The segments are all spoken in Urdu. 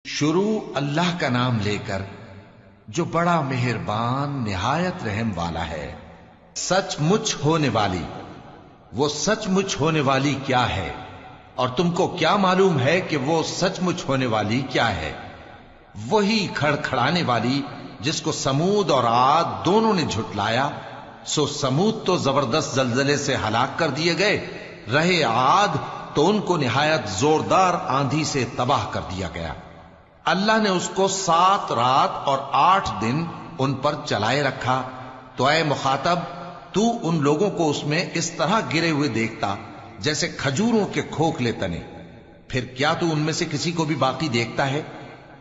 شروع اللہ کا نام لے کر جو بڑا مہربان نہایت رحم والا ہے۔ سچ مچ ہونے والی، وہ سچ مچ ہونے والی کیا ہے؟ اور تم کو کیا معلوم ہے کہ وہ سچ مچ ہونے والی کیا ہے؟ وہی کھڑکھڑانے والی جس کو سمود اور عاد دونوں نے جھٹلایا۔ سو سمود تو زبردست زلزلے سے ہلاک کر دیے گئے، رہے عاد تو ان کو نہایت زوردار آندھی سے تباہ کر دیا گیا۔ اللہ نے اس کو 7 رات اور 8 دن ان پر چلائے رکھا۔ تو اے مخاطب، تو ان لوگوں کو اس میں اس طرح گرے ہوئے دیکھتا جیسے کھجوروں کے کھوکھلے تنے، پھر کیا تو ان میں سے کسی کو بھی باقی دیکھتا ہے؟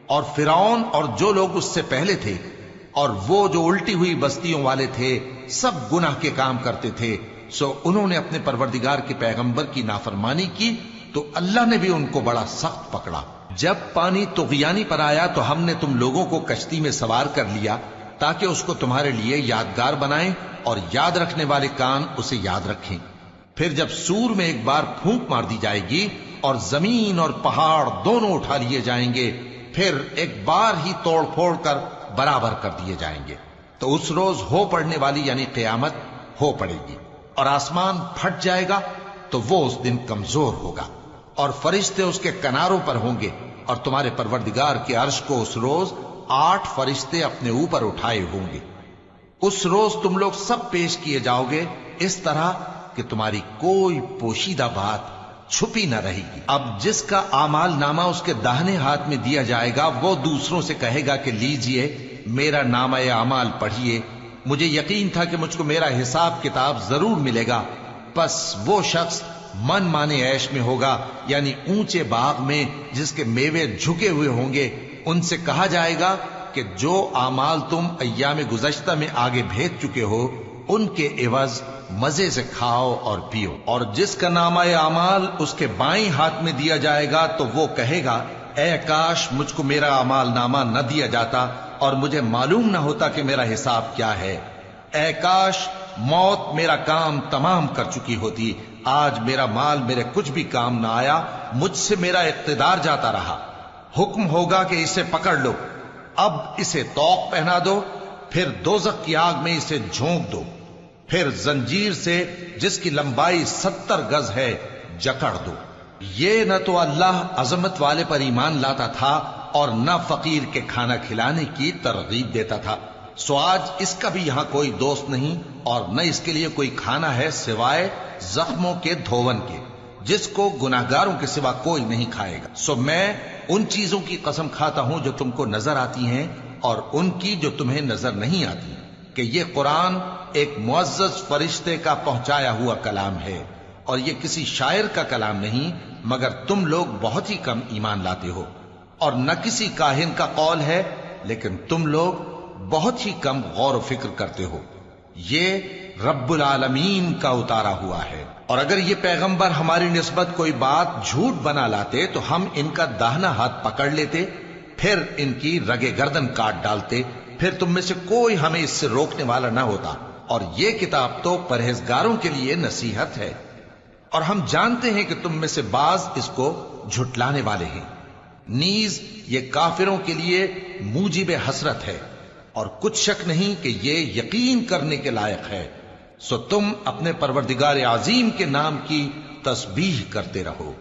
اور فرعون اور جو لوگ اس سے پہلے تھے اور وہ جو الٹی ہوئی بستیوں والے تھے سب گناہ کے کام کرتے تھے، سو انہوں نے اپنے پروردگار کے پیغمبر کی نافرمانی کی تو اللہ نے بھی ان کو بڑا سخت پکڑا۔ جب پانی طغیانی پر آیا تو ہم نے تم لوگوں کو کشتی میں سوار کر لیا تاکہ اس کو تمہارے لیے یادگار بنائیں اور یاد رکھنے والے کان اسے یاد رکھیں۔ پھر جب سور میں ایک بار پھونک مار دی جائے گی اور زمین اور پہاڑ دونوں اٹھا لیے جائیں گے، پھر ایک بار ہی توڑ پھوڑ کر برابر کر دیے جائیں گے، تو اس روز ہو پڑنے والی یعنی قیامت ہو پڑے گی، اور آسمان پھٹ جائے گا تو وہ اس دن کمزور ہوگا، اور فرشتے اس کے کناروں پر ہوں گے، اور تمہارے پروردگار کے عرش کو اس روز 8 فرشتے اپنے اوپر اٹھائے ہوں گے۔ اس روز تم لوگ سب پیش کیے جاؤ گے اس طرح کہ تمہاری کوئی پوشیدہ بات چھپی نہ رہے گی۔ اب جس کا اعمال نامہ اس کے داہنے ہاتھ میں دیا جائے گا وہ دوسروں سے کہے گا کہ لیجئے میرا نامہ اعمال پڑھیے، مجھے یقین تھا کہ مجھ کو میرا حساب کتاب ضرور ملے گا۔ پس وہ شخص من مانے عیش میں ہوگا، یعنی اونچے باغ میں جس کے میوے جھکے ہوئے ہوں گے۔ ان سے کہا جائے گا کہ جو اعمال تم ایام گزشتہ میں آگے بھیج چکے ہو ان کے عوض مزے سے کھاؤ اور پیو۔ اور جس کا نامہ اعمال اس کے بائیں ہاتھ میں دیا جائے گا تو وہ کہے گا اے کاش مجھ کو میرا اعمال نامہ نہ دیا جاتا اور مجھے معلوم نہ ہوتا کہ میرا حساب کیا ہے۔ اے کاش موت میرا کام تمام کر چکی ہوتی، آج میرا مال میرے کچھ بھی کام نہ آیا، مجھ سے میرا اقتدار جاتا رہا۔ حکم ہوگا کہ اسے پکڑ لو، اب اسے طوق پہنا دو، پھر دوزخ کی آگ میں اسے جھونک دو، پھر زنجیر سے جس کی لمبائی 70 گز ہے جکڑ دو۔ یہ نہ تو اللہ عظمت والے پر ایمان لاتا تھا اور نہ فقیر کے کھانا کھلانے کی ترغیب دیتا تھا، سو آج اس کا بھی یہاں کوئی دوست نہیں اور نہ اس کے لیے کوئی کھانا ہے سوائے زخموں کے دھون کے، جس کو گناہگاروں کے سوا کوئی نہیں کھائے گا۔ سو میں ان چیزوں کی قسم کھاتا ہوں جو تم کو نظر آتی ہیں اور ان کی جو تمہیں نظر نہیں آتی، کہ یہ قرآن ایک معزز فرشتے کا پہنچایا ہوا کلام ہے، اور یہ کسی شاعر کا کلام نہیں، مگر تم لوگ بہت ہی کم ایمان لاتے ہو، اور نہ کسی کاہن کا قول ہے، لیکن تم لوگ بہت ہی کم غور و فکر کرتے ہو۔ یہ رب العالمین کا اتارا ہوا ہے۔ اور اگر یہ پیغمبر ہماری نسبت کوئی بات جھوٹ بنا لاتے تو ہم ان کا داہنا ہاتھ پکڑ لیتے، پھر ان کی رگے گردن کاٹ ڈالتے، پھر تم میں سے کوئی ہمیں اس سے روکنے والا نہ ہوتا۔ اور یہ کتاب تو پرہیزگاروں کے لیے نصیحت ہے، اور ہم جانتے ہیں کہ تم میں سے بعض اس کو جھٹلانے والے ہیں۔ نیز یہ کافروں کے لیے موجب حسرت ہے، اور کچھ شک نہیں کہ یہ یقین کرنے کے لائق ہے۔ سو تم اپنے پروردگار عظیم کے نام کی تسبیح کرتے رہو۔